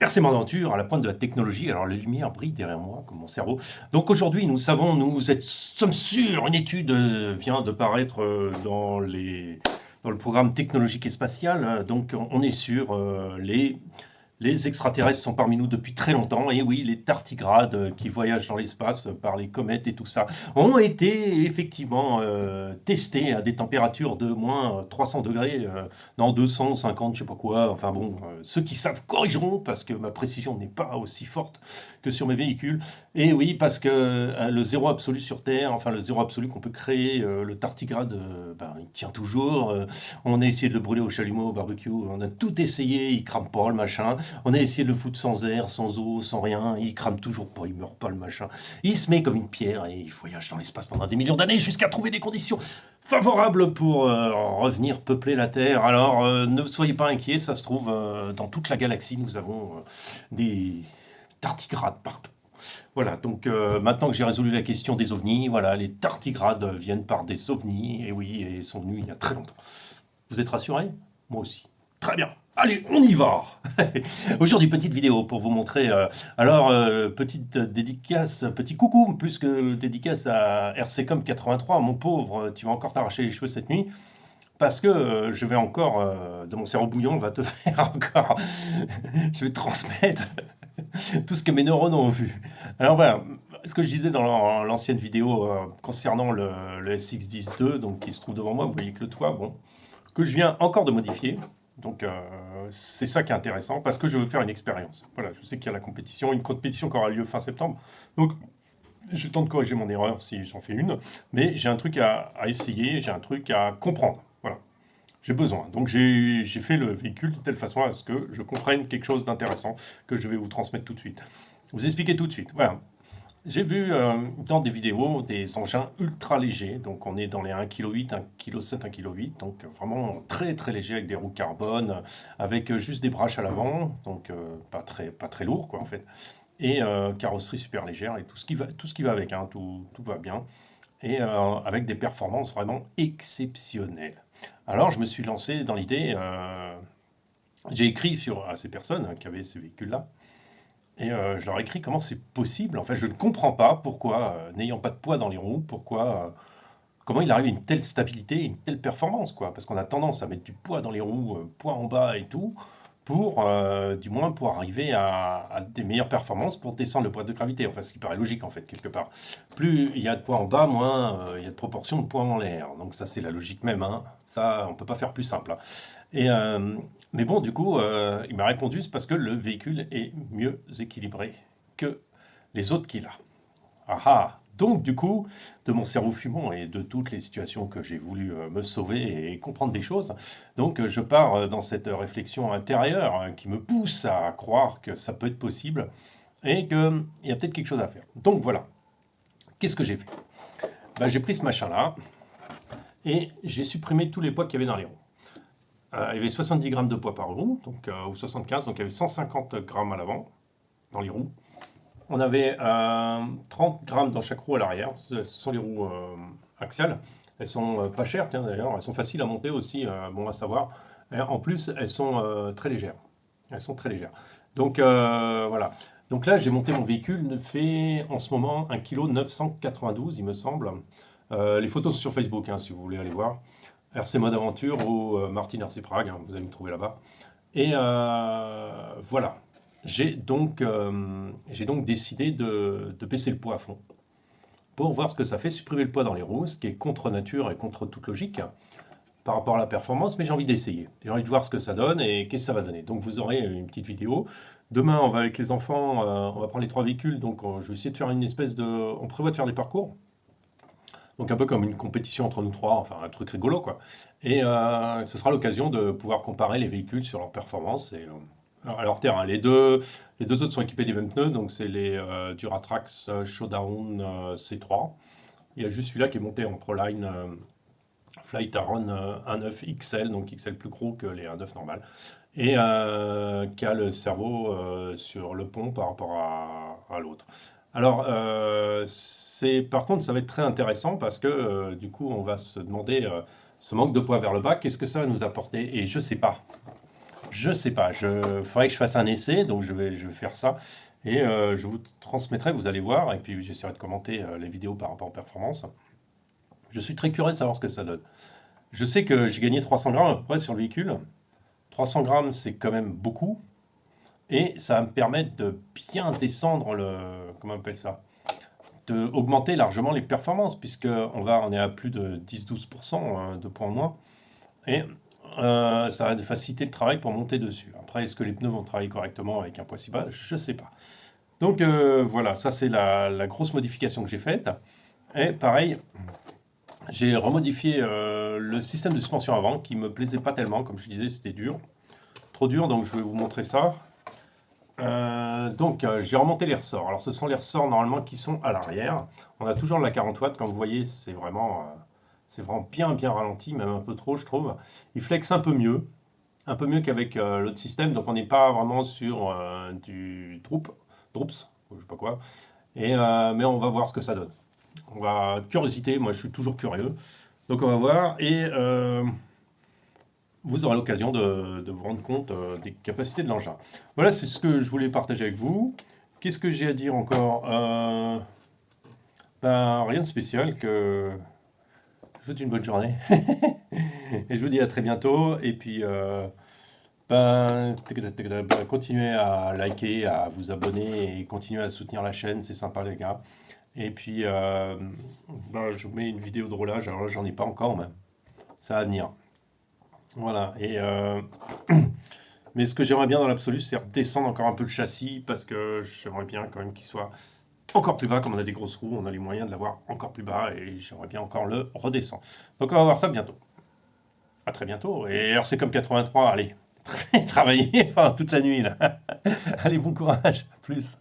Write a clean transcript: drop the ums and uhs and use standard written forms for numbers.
RC Aventure à la pointe de la technologie. Alors, les lumières brillent derrière moi, comme mon cerveau. Donc, aujourd'hui, nous savons, sommes sûrs, une étude vient de paraître dans le programme technologique et spatial. Donc, on est sûr, les extraterrestres sont parmi nous depuis très longtemps, et oui, les tardigrades qui voyagent dans l'espace par les comètes et tout ça ont été effectivement testés à des températures de moins 300 degrés, non 250, je sais pas quoi, enfin bon, ceux qui savent corrigeront parce que ma précision n'est pas aussi forte que sur mes véhicules, et oui, parce que le zéro absolu sur Terre, enfin le zéro absolu qu'on peut créer, le tardigrade, ben, il tient toujours, on a essayé de le brûler au chalumeau, au barbecue, on a tout essayé, il crame pas le machin. On a essayé de le foutre sans air, sans eau, sans rien. Il crame toujours pas, il meurt pas le machin. Il se met comme une pierre et il voyage dans l'espace pendant des millions d'années jusqu'à trouver des conditions favorables pour revenir peupler la Terre. Alors ne soyez pas inquiets, ça se trouve dans toute la galaxie, nous avons des tardigrades partout. Voilà, donc maintenant que j'ai résolu la question des ovnis, voilà, les tardigrades viennent par des ovnis, et oui, et sont venus il y a très longtemps. Vous êtes rassurés? Moi aussi. Très bien. Allez, on y va. Aujourd'hui, petite vidéo pour vous montrer. Petite dédicace, petit coucou, plus que dédicace à RCCom 83. Mon pauvre, tu vas encore t'arracher les cheveux cette nuit. Parce que je vais encore, de mon cerveau bouillon, va te faire encore. Je vais transmettre tout ce que mes neurones ont vu. Alors voilà, ce que je disais dans l'ancienne vidéo concernant le SX-10-2, donc qui se trouve devant moi, vous voyez que le toit, bon, que je viens encore de modifier. Donc c'est ça qui est intéressant parce que je veux faire une expérience. Voilà, je sais qu'il y a la compétition, une compétition qui aura lieu fin septembre. Donc je tente de corriger mon erreur si j'en fais une, mais j'ai un truc à essayer, j'ai un truc à comprendre. Voilà, j'ai besoin. Donc j'ai fait le véhicule de telle façon à ce que je comprenne quelque chose d'intéressant que je vais vous transmettre tout de suite. Vous expliquer tout de suite. Voilà. J'ai vu dans des vidéos des engins ultra légers, donc on est dans les 1,8 kg, 1,7 kg, 1,8 kg, donc vraiment très très léger avec des roues carbone, avec juste des brushes à l'avant, donc pas très lourd quoi en fait, et carrosserie super légère et tout ce qui va avec, hein, tout va bien, et avec des performances vraiment exceptionnelles. Alors je me suis lancé dans l'idée, j'ai écrit à ces personnes qui avaient ces véhicules-là, et je leur écris comment c'est possible. En fait, je ne comprends pas pourquoi, n'ayant pas de poids dans les roues, comment il arrive à une telle stabilité, une telle performance, quoi. Parce qu'on a tendance à mettre du poids dans les roues, poids en bas et tout, du moins, pour arriver à des meilleures performances pour descendre le poids de gravité. Enfin, ce qui paraît logique, en fait, quelque part. Plus il y a de poids en bas, moins il y a de proportion de poids en l'air. Donc ça, c'est la logique même, hein. Ça, on ne peut pas faire plus simple, hein. Et, mais bon, du coup, il m'a répondu, c'est parce que le véhicule est mieux équilibré que les autres qu'il a. Ah ah! Donc, du coup, de mon cerveau fumant et de toutes les situations que j'ai voulu me sauver et comprendre des choses, donc je pars dans cette réflexion intérieure qui me pousse à croire que ça peut être possible et qu'il y a peut-être quelque chose à faire. Donc voilà, qu'est-ce que j'ai fait? Ben, j'ai pris ce machin-là et j'ai supprimé tous les poids qu'il y avait dans les roues. Il y avait 70 grammes de poids par roue, donc, ou 75, donc il y avait 150 grammes à l'avant, dans les roues. On avait 30 grammes dans chaque roue à l'arrière, ce sont les roues axiales. Elles sont pas chères, tiens d'ailleurs, elles sont faciles à monter aussi, bon à savoir. Et en plus, elles sont très légères. Elles sont très légères. Donc voilà. Donc là, j'ai monté mon véhicule, il fait en ce moment 1,992 kg, il me semble. Les photos sont sur Facebook, hein, si vous voulez aller voir. RC Mode Aventure ou Martin RC Prague, hein, vous allez me trouver là-bas. Et voilà, j'ai donc décidé de baisser le poids à fond pour voir ce que ça fait, supprimer le poids dans les roues, ce qui est contre nature et contre toute logique par rapport à la performance, mais j'ai envie d'essayer. J'ai envie de voir ce que ça donne et qu'est-ce que ça va donner. Donc vous aurez une petite vidéo. Demain, on va avec les enfants, on va prendre les trois véhicules, donc je vais essayer de faire une espèce de... On prévoit de faire des parcours. Donc un peu comme une compétition entre nous trois, enfin un truc rigolo quoi. Et ce sera l'occasion de pouvoir comparer les véhicules sur leur performance et à leur terrain. Les deux autres sont équipés des mêmes pneus, donc c'est les Duratrax Showdown C3. Il y a juste celui-là qui est monté en Proline Flight Aron 1.9 XL, donc XL plus gros que les 1.9 normales, et qui a le cerveau sur le pont par rapport à l'autre. Alors, par contre, ça va être très intéressant parce que du coup, on va se demander ce manque de poids vers le bas, qu'est-ce que ça va nous apporter? Et je sais pas. Je sais pas, faudrait que je fasse un essai, donc je vais faire ça. Et je vous transmettrai, vous allez voir, et puis j'essaierai de commenter les vidéos par rapport aux performances. Je suis très curieux de savoir ce que ça donne. Je sais que j'ai gagné 300 grammes à peu près sur le véhicule. 300 grammes, c'est quand même beaucoup. Et ça va me permettre de bien descendre comment on appelle ça? De augmenter largement les performances, puisque on est à plus de 10-12% de points en moins. Et ça va faciliter le travail pour monter dessus. Après, est-ce que les pneus vont travailler correctement avec un poids si bas? Je ne sais pas. Donc voilà, ça c'est la grosse modification que j'ai faite. Et pareil, j'ai remodifié le système de suspension avant qui me plaisait pas tellement, comme je disais, c'était dur. Trop dur, donc je vais vous montrer ça. J'ai remonté les ressorts. Alors ce sont les ressorts normalement qui sont à l'arrière. On a toujours de la 40 watts, comme vous voyez, c'est vraiment bien bien ralenti, même un peu trop je trouve. Il flex un peu mieux qu'avec l'autre système, donc on n'est pas vraiment sur du drops, ou je sais pas quoi. Mais on va voir ce que ça donne. Curiosité, moi je suis toujours curieux. Donc on va voir et vous aurez l'occasion de vous rendre compte des capacités de l'engin. Voilà, c'est ce que je voulais partager avec vous. Qu'est-ce que j'ai à dire encore? Rien de spécial, que je vous souhaite une bonne journée. Et je vous dis à très bientôt. Et puis, continuez à liker, à vous abonner et continuez à soutenir la chaîne, c'est sympa les gars. Et puis, je vous mets une vidéo de roulage, alors là j'en ai pas encore, mais ça va venir. Voilà, mais ce que j'aimerais bien dans l'absolu, c'est redescendre encore un peu le châssis, parce que j'aimerais bien quand même qu'il soit encore plus bas, comme on a des grosses roues, on a les moyens de l'avoir encore plus bas, et j'aimerais bien encore le redescendre. Donc on va voir ça bientôt. À très bientôt, et alors c'est comme 83, allez, travaillez, enfin toute la nuit là. Allez, bon courage, à plus.